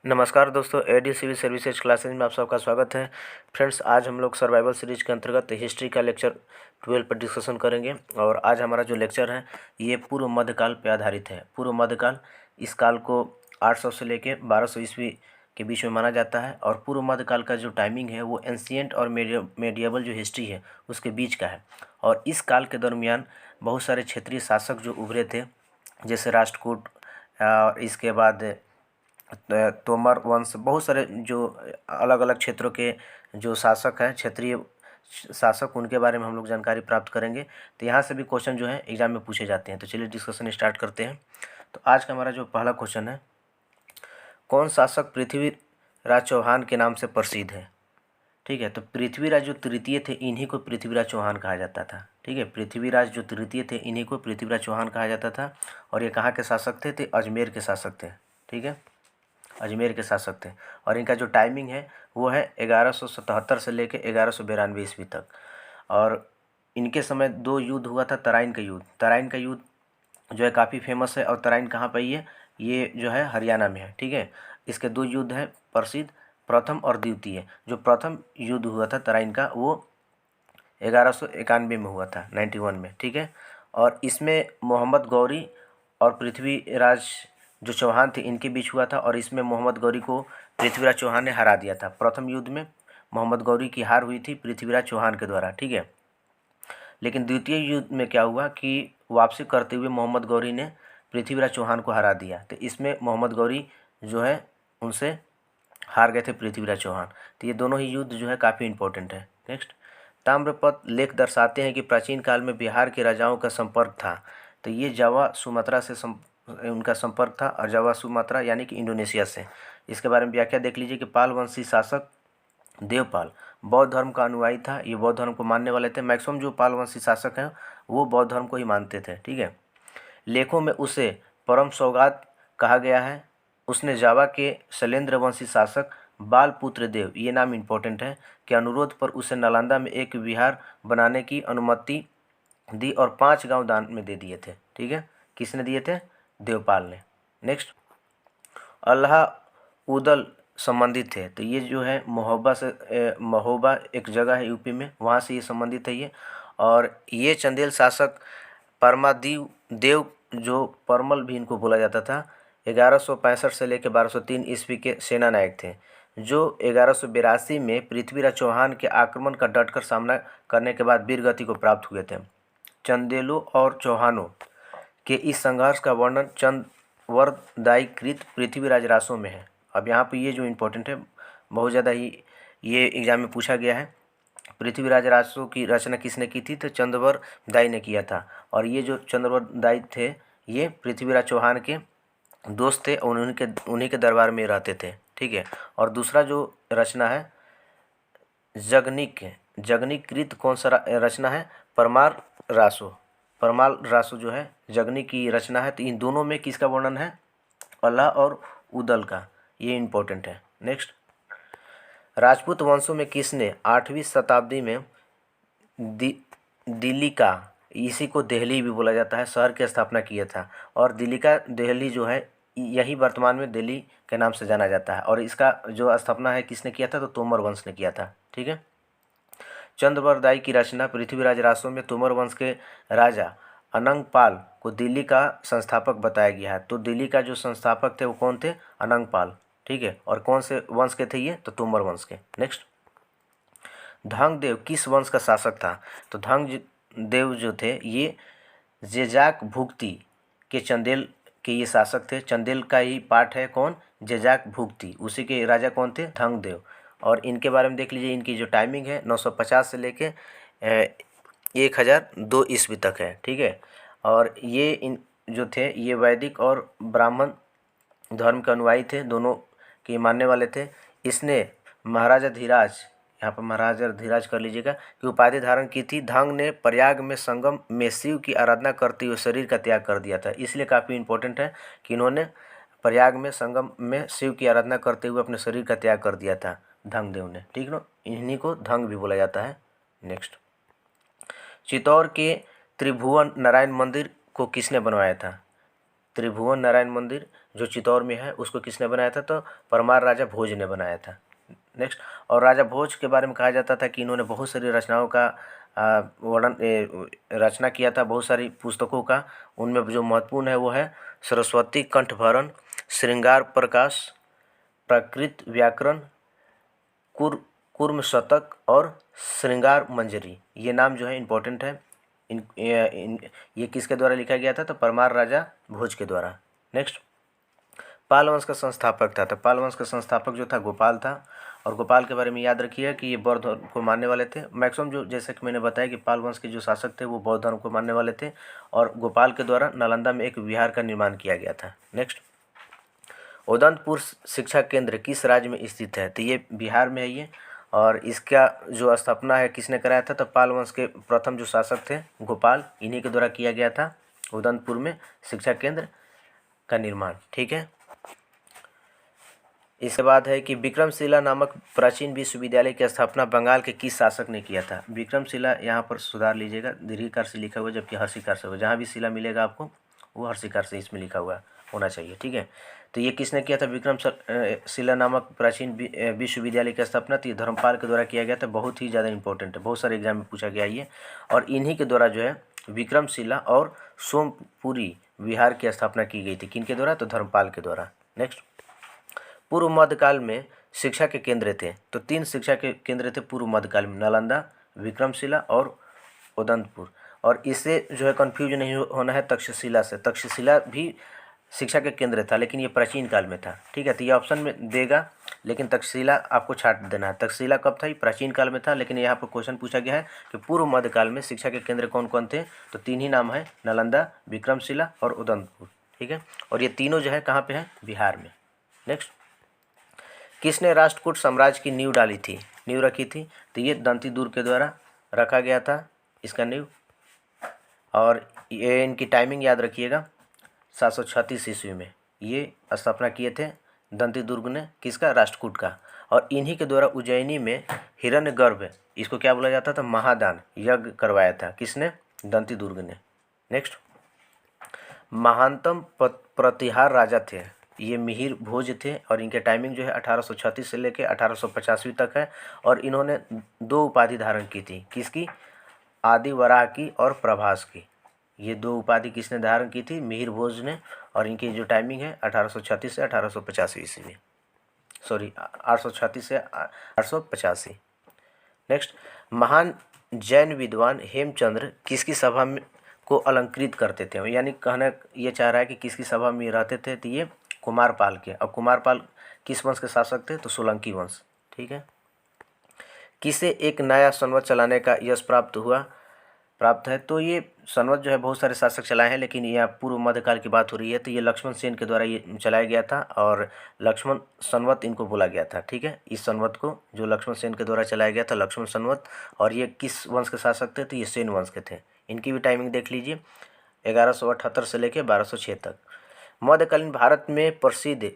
नमस्कार दोस्तों, AD civil services classes में आप सबका स्वागत है। फ्रेंड्स, आज हम लोग सर्वाइवल सीरीज के अंतर्गत हिस्ट्री का लेक्चर 12 पर डिस्कशन करेंगे। और आज हमारा जो लेक्चर है ये पूर्व मध्यकाल पर आधारित है। पूर्व मध्यकाल, इस काल को 800 से लेके 1200 ईस्वी के बीच में माना जाता है। और पूर्व मध्यकाल का जो टाइमिंग है वो एंशिएंट और मेडिएवल जो हिस्ट्री है उसके बीच का है। और इस काल के दरमियान बहुत सारे क्षेत्रीय शासक जो उभरे थे, जैसे राष्ट्रकूट, इसके बाद तोमर वंश, बहुत सारे जो अलग अलग क्षेत्रों के जो शासक हैं, क्षेत्रीय शासक, उनके बारे में हम लोग जानकारी प्राप्त करेंगे। तो यहाँ से भी क्वेश्चन जो है एग्जाम में पूछे जाते हैं। तो चलिए डिस्कशन स्टार्ट करते हैं। तो आज का हमारा जो पहला क्वेश्चन है, कौन शासक पृथ्वीराज चौहान के नाम से प्रसिद्ध है? ठीक है, तो पृथ्वीराज जो तृतीय थे इन्हीं को पृथ्वीराज चौहान कहा जाता था। ठीक है, पृथ्वीराज जो तृतीय थे इन्हीं को पृथ्वीराज चौहान कहा जाता था। और ये कहाँ के शासक थे? अजमेर के शासक थे। ठीक है, अजमेर के शासक थे। और इनका जो टाइमिंग है वो है 1177 से लेकर 1192 ईस्वी तक। और इनके समय दो युद्ध हुआ था। तराइन का युद्ध, तराइन का युद्ध जो है काफ़ी फेमस है। और तराइन कहाँ पर ये जो है हरियाणा में है। ठीक है, इसके दो युद्ध हैं प्रसिद्ध, प्रथम और द्वितीय। जो प्रथम युद्ध हुआ था तराइन का वो 1191 में हुआ था, 91 में। ठीक है, और इसमें मोहम्मद गौरी और पृथ्वीराज जो चौहान थे इनके बीच हुआ था। और इसमें मोहम्मद गौरी को पृथ्वीराज चौहान ने हरा दिया था। प्रथम युद्ध में मोहम्मद गौरी की हार हुई थी पृथ्वीराज चौहान के द्वारा। ठीक है, लेकिन द्वितीय युद्ध में क्या हुआ कि वापसी करते हुए मोहम्मद गौरी ने पृथ्वीराज चौहान को हरा दिया। तो इसमें मोहम्मद गौरी जो है उनसे हार गए थे पृथ्वीराज चौहान। तो ये दोनों ही युद्ध जो है काफ़ी इंपॉर्टेंट है। नेक्स्ट, ताम्रपत्र लेख दर्शाते हैं कि प्राचीन काल में बिहार के राजाओं का संपर्क था। तो ये जावा सुमात्रा से उनका संपर्क था। और जावा सुमात्रा यानी कि इंडोनेशिया से। इसके बारे में व्याख्या देख लीजिए कि पाल वंशी शासक देवपाल बौद्ध धर्म का अनुयायी था। ये बौद्ध धर्म को मानने वाले थे। मैक्सिमम जो पाल वंशी शासक हैं वो बौद्ध धर्म को ही मानते थे। ठीक है, लेखों में उसे परम सौगात कहा गया है। उसने जावा के शैलेंद्र वंशी शासक बालपुत्र देव, ये नाम इम्पोर्टेंट है, के अनुरोध पर उसे नालंदा में एक विहार बनाने की अनुमति दी और 5 गांव दान में दे दिए थे। ठीक है, किसने दिए थे? देवपाल ने। नेक्स्ट, अल्लाह उदल संबंधित थे। तो ये जो है महोबा से, महोबा एक जगह है यूपी में, वहाँ से ये संबंधित है ये। और ये चंदेल शासक परमादीव देव, जो परमल भी इनको बोला जाता था, 1165 से लेकर 1203 ईस्वी के सेना नायक थे, जो 1182 में पृथ्वीराज चौहान के आक्रमण का डटकर सामना करने के बाद वीरगति को प्राप्त हुए थे। चंदेलों और चौहानों के इस संघर्ष का वर्णन चंद्रवरदायी कृत पृथ्वीराज रासों में है। अब यहाँ पे ये जो इम्पोर्टेंट है, बहुत ज़्यादा ही ये एग्जाम में पूछा गया है। पृथ्वीराज रासों की रचना किसने की थी? तो चंद्रवरदायी ने किया था। और ये जो चंद्रवरदायी थे ये पृथ्वीराज चौहान के दोस्त थे और उन्हीं के दरबार में रहते थे। ठीक है, और दूसरा जो रचना है जगनीकृत कौन सा रचना है? परमार रासो। परमाल रासो जो है जगनी की रचना है। तो इन दोनों में किसका वर्णन है? अल्लाह और उदल का। ये इम्पोर्टेंट है। नेक्स्ट, राजपूत वंशों में किसने 8वीं शताब्दी में दिल्ली का, इसी को दिल्ली भी बोला जाता है, शहर की स्थापना किया था। और दिल्ली का दिल्ली जो है यही वर्तमान में दिल्ली के नाम से जाना जाता है। और इसका जो स्थापना है किसने किया था? तो तोमर वंश ने किया था। ठीक है, चंद्रवरदायी की रचना पृथ्वीराज रासों में तोमर वंश के राजा अनंगपाल को दिल्ली का संस्थापक बताया गया है। तो दिल्ली का जो संस्थापक थे वो कौन थे? अनंगपाल। ठीक है, और कौन से वंश के थे ये? तो तोमर वंश के। नेक्स्ट, धंगदेव किस वंश का शासक था? तो धंगदेव जो थे ये जेजाक भुक्ति के चंदेल के ये शासक थे। चंदेल का ही पार्ट है कौन? जेजाक भुक्ति, उसी के राजा कौन थे? धंगदेव। और इनके बारे में देख लीजिए, इनकी जो टाइमिंग है 950 से लेके 1002 ईस्वी तक है। ठीक है, और ये इन जो थे ये वैदिक और ब्राह्मण धर्म के अनुयायी थे, दोनों के मानने वाले थे। इसने महाराजा धीराज, यहाँ पर महाराजा धीराज कर लीजिएगा, की उपाधि धारण की थी। धंग ने प्रयाग में संगम में शिव की आराधना करते हुए शरीर का त्याग कर दिया था। इसलिए काफ़ी इंपॉर्टेंट है कि इन्होंने प्रयाग में संगम में शिव की आराधना करते हुए अपने शरीर का त्याग कर दिया था धंगदेव ने। ठीक ना, इन्हीं को धंग भी बोला जाता है। नेक्स्ट, चित्तौड़ के त्रिभुवन नारायण मंदिर को किसने बनवाया था? त्रिभुवन नारायण मंदिर जो चित्तौड़ में है उसको किसने बनाया था? तो परमार राजा भोज ने बनाया था। नेक्स्ट, और राजा भोज के बारे में कहा जाता था कि इन्होंने बहुत सारी रचनाओं का रचना किया था, बहुत सारी पुस्तकों का। उनमें जो महत्वपूर्ण है वो है सरस्वती कंठभरण, श्रृंगार प्रकाश, प्राकृत व्याकरण, कुर्म शतक और श्रृंगार मंजरी। ये नाम जो है इम्पोर्टेंट है। ये किसके द्वारा लिखा गया था? तो परमार राजा भोज के द्वारा। नेक्स्ट, पाल वंश का संस्थापक था। तो पाल वंश का संस्थापक जो था गोपाल था। और गोपाल के बारे में याद रखिए कि ये बौद्ध धर्म को मानने वाले थे। मैक्सिमम जो, जैसे कि मैंने बताया कि पाल वंश के जो शासक थे वो बौद्ध धर्म को मानने वाले थे। और गोपाल के द्वारा नालंदा में एक विहार का निर्माण किया गया था। नेक्स्ट, उदंतपुर शिक्षा केंद्र किस राज्य में स्थित है? तो ये बिहार में है ये। और इसका जो स्थापना है किसने कराया था? तो पाल वंश के प्रथम जो शासक थे गोपाल, इन्हीं के द्वारा किया गया था उदंतपुर में शिक्षा केंद्र का निर्माण। ठीक है। इसके बाद है कि विक्रमशिला नामक प्राचीन विश्वविद्यालय की स्थापना बंगाल के किस शासक ने किया था? विक्रमशिला यहाँ पर सुधार लीजिएगा, दीर्घिकार से लिखा हुआ जबकि हर्षिकार से हुआ। जहाँ भी शिला मिलेगा आपको वो हर्षिकार से इसमें लिखा हुआ होना चाहिए। ठीक है। तो ये किसने किया था? विक्रमशिला नामक प्राचीन विश्वविद्यालय की स्थापना तो ये धर्मपाल के द्वारा किया गया था। बहुत ही ज़्यादा इंपॉर्टेंट है, बहुत सारे एग्जाम में पूछा गया ये। और इन्हीं के द्वारा जो है विक्रमशिला और सोमपुरी विहार की स्थापना की गई थी। किनके द्वारा? तो धर्मपाल के द्वारा। नेक्स्ट, पूर्व मध्यकाल में शिक्षा के केंद्र थे। तो 3 शिक्षा के केंद्र थे पूर्व मध्यकाल में, नालंदा, विक्रमशिला और उदंतपुर। और इससे जो है कन्फ्यूज नहीं होना है तक्षशिला से। तक्षशिला भी शिक्षा के केंद्र था लेकिन ये प्राचीन काल में था। ठीक है। तो ये ऑप्शन में देगा लेकिन तक्षशिला आपको छाट देना है। तक्षशिला कब था? ये प्राचीन काल में था। लेकिन यहाँ पर क्वेश्चन पूछा गया है कि पूर्व मध्यकाल में शिक्षा के केंद्र कौन कौन थे? तो 3 ही नाम है, नालंदा, विक्रमशिला और उदंतपुर। ठीक है। और ये तीनों जो है कहाँ पे है? बिहार में। नेक्स्ट, किसने राष्ट्रकूट साम्राज्य की नींव डाली थी, नींव रखी थी? तो ये दंती दुर्ग के द्वारा रखा गया था इसका नींव। और ये इनकी टाइमिंग याद रखिएगा, 736 ईस्वी में ये स्थापना किए थे दंती दुर्ग ने। किसका? राष्ट्रकूट का। और इन्हीं के द्वारा उज्जैनी में हिरण्यगर्भ, इसको क्या बोला जाता था? महादान यज्ञ करवाया था। किसने? दंती दुर्ग ने। नेक्स्ट, महानतम प्रतिहार राजा थे, ये मिहिर भोज थे। और इनके टाइमिंग जो है 1836 से लेकर 1885 तक है। और इन्होंने 2 उपाधि धारण की थी। किसकी? आदिवराह की और प्रभास की। ये 2 उपाधि किसने धारण की थी? मिहिर भोज ने। और इनकी जो टाइमिंग है 1836 से 1885 ईस्वी में, सॉरी 836 से 885। नेक्स्ट, महान जैन विद्वान हेमचंद्र किसकी सभा में को अलंकृत करते थे? यानी कहना ये चाह रहा है कि किसकी सभा में रहते थे? तो ये कुमारपाल के। और कुमारपाल किस वंश के शासक थे? तो सोलंकी वंश। ठीक है। किसे एक नया संवत चलाने का यश प्राप्त है? तो ये संवत जो है बहुत सारे शासक चलाए हैं लेकिन यह पूर्व मध्यकाल की बात हो रही है। तो ये लक्ष्मण सेन के द्वारा ये चलाया गया था और लक्ष्मण संवत इनको बोला गया था। ठीक है। इस संवत को जो लक्ष्मण सेन के द्वारा चलाया गया था, लक्ष्मण संवत। और ये किस वंश के शासक थे? तो ये सेन वंश के थे। इनकी भी टाइमिंग देख लीजिए, 1178 से लेकर 1206 तक। मध्यकालीन भारत में प्रसिद्ध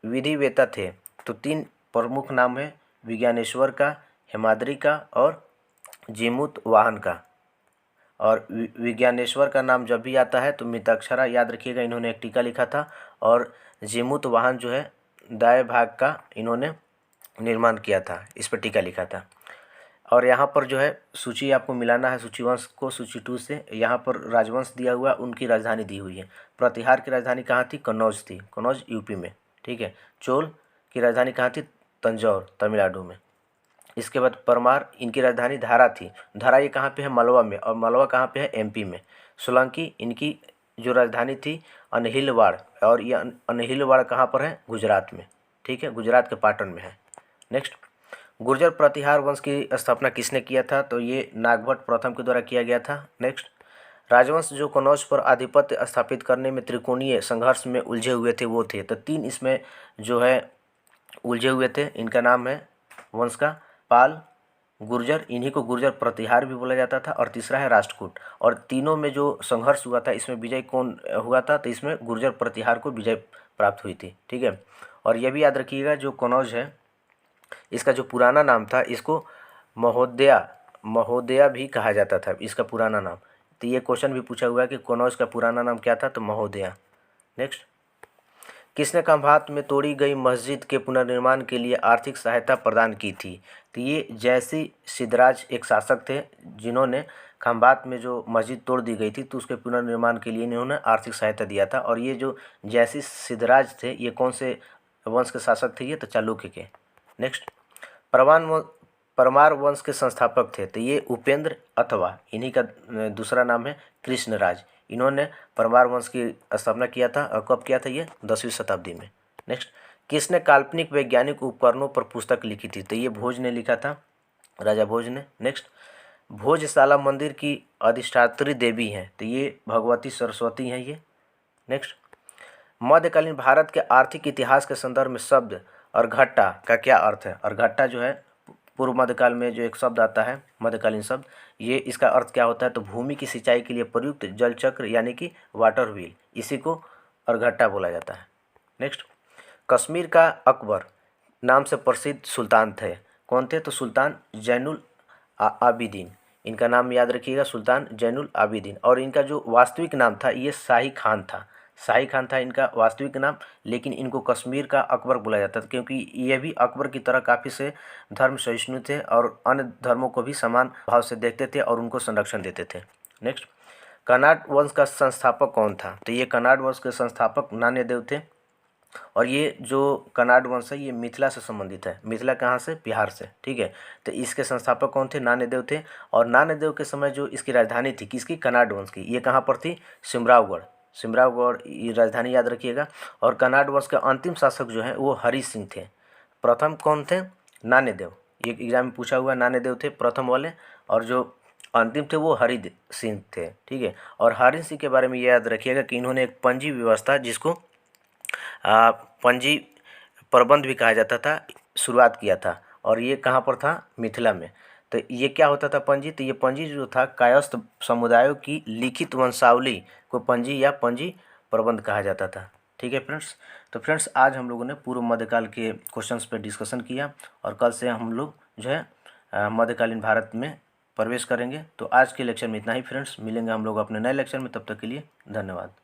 विधिवेता थे। तो 3 प्रमुख नाम है, विज्ञानेश्वर का, हेमाद्रि का और जीमूत वाहन का। और विज्ञानेश्वर का नाम जब भी आता है तो मिताक्षरा याद रखिएगा, इन्होंने एक टीका लिखा था। और जीमूत वाहन जो है दाएं भाग का इन्होंने निर्माण किया था, इस पर टीका लिखा था। और यहाँ पर जो है सूची आपको मिलाना है सूचीवंश को सूची 2 से। यहाँ पर राजवंश दिया हुआ, उनकी राजधानी दी हुई है। प्रतिहार की राजधानी कहाँ थी? कन्नौज थी, कन्नौज यूपी में। ठीक है। चोल की राजधानी कहाँ थी? तंजौर तमिलनाडु में। इसके बाद परमार, इनकी राजधानी धारा थी। धारा ये कहाँ पे है? मलवा में। और मलवा कहाँ पे है? एमपी में। सोलंकी, इनकी जो राजधानी थी अनहिलवाड़। और ये अनहिलवाड़ कहाँ पर है? गुजरात में। ठीक है, गुजरात के पाटन में है। नेक्स्ट, गुर्जर प्रतिहार वंश की स्थापना किसने किया था? तो ये नागभट्ट प्रथम के द्वारा किया गया था। नेक्स्ट, राजवंश जो कन्नौज पर आधिपत्य स्थापित करने में त्रिकोणीय संघर्ष में उलझे हुए थे वो थे। तो 3 इसमें जो है उलझे हुए थे। इनका नाम है वंश का पाल, गुर्जर, इन्हीं को गुर्जर प्रतिहार भी बोला जाता था। और तीसरा है राष्ट्रकूट। और तीनों में जो संघर्ष हुआ था इसमें विजय कौन हुआ था? तो इसमें गुर्जर प्रतिहार को विजय प्राप्त हुई थी। ठीक है। और यह भी याद रखिएगा जो कन्नौज है इसका जो पुराना नाम था इसको महोदया भी कहा जाता था, इसका पुराना नाम। तो ये क्वेश्चन भी पूछा हुआ है कि कन्नौज का पुराना नाम क्या था? तो महोदया। नेक्स्ट, किसने खंभात में तोड़ी गई मस्जिद के पुनर्निर्माण के लिए आर्थिक सहायता प्रदान की थी? तो ये जयसी सिद्धराज एक शासक थे जिन्होंने खंभात में जो मस्जिद तोड़ दी गई थी तो उसके पुनर्निर्माण के लिए इन्होंने आर्थिक सहायता दिया था। और ये जो जयसी सिद्धराज थे ये कौन से वंश के शासक थे? ये तो चालुक्य के। नेक्स्ट, परमार वंश के संस्थापक थे तो ये उपेंद्र अथवा इन्हीं का दूसरा नाम है कृष्णराज। इन्होंने परमार वंश की स्थापना किया था और कब किया था? ये 10वीं शताब्दी में। नेक्स्ट, किसने काल्पनिक वैज्ञानिक उपकरणों पर पुस्तक लिखी थी? तो ये भोज ने लिखा था, राजा भोज ने। नेक्स्ट, भोजशाला मंदिर की अधिष्ठात्री देवी हैं तो ये भगवती सरस्वती हैं ये। नेक्स्ट, मध्यकालीन भारत के आर्थिक इतिहास के संदर्भ में शब्द अर्घट्टा का क्या अर्थ है? अर्घट्टा जो है पूर्व मध्यकाल में जो एक शब्द आता है मध्यकालीन शब्द, ये इसका अर्थ क्या होता है? तो भूमि की सिंचाई के लिए प्रयुक्त जल चक्र यानी कि वाटर व्हील, इसी को अर्घट्टा बोला जाता है। नेक्स्ट, कश्मीर का अकबर नाम से प्रसिद्ध सुल्तान थे, कौन थे? तो सुल्तान जैनुल आबिदीन, इनका नाम याद रखिएगा, सुल्तान जैनुल आबिदीन। और इनका जो वास्तविक नाम था ये शाही खान था, शाही खान था इनका वास्तविक नाम, लेकिन इनको कश्मीर का अकबर बुलाया जाता था क्योंकि ये भी अकबर की तरह काफ़ी से धर्म सहिष्णु थे और अन्य धर्मों को भी समान भाव से देखते थे और उनको संरक्षण देते थे। नेक्स्ट, कन्नाड वंश का संस्थापक कौन था? तो ये कन्नाड वंश के संस्थापक नान्यदेव थे। और ये जो कन्नाड वंश है ये मिथिला से संबंधित है। मिथिला कहाँ से? बिहार से। ठीक है, तो इसके संस्थापक कौन थे? नान्यदेव थे। और नान्यदेव के समय जो इसकी राजधानी थी किसकी? कन्नाड वंश की, ये कहाँ पर थी? सिमरावगढ़। सिमरावगढ़ ये राजधानी याद रखिएगा। और कन्नाड वंश के अंतिम शासक जो हैं वो हरि सिंह थे। प्रथम कौन थे? नान्यदेव, ये एग्जाम में पूछा हुआ, नान्यदेव थे प्रथम वाले, और जो अंतिम थे वो हरि सिंह थे। ठीक है, और हरि सिंह के बारे में ये याद रखिएगा कि इन्होंने एक पंजी व्यवस्था जिसको पंजी प्रबंध भी कहा जाता था शुरुआत किया था, और ये कहाँ पर था? मिथिला में। तो ये क्या होता था पंजी? तो ये पंजी जो था कायस्थ समुदायों की लिखित वंशावली को पंजी या पंजी प्रबंध कहा जाता था। ठीक है फ्रेंड्स, तो फ्रेंड्स आज हम लोगों ने पूर्व मध्यकाल के क्वेश्चंस पे डिस्कशन किया और कल से हम लोग जो है मध्यकालीन भारत में प्रवेश करेंगे। तो आज के लेक्चर में इतना ही फ्रेंड्स, मिलेंगे हम लोग अपने नए लेक्चर में, तब तक के लिए धन्यवाद।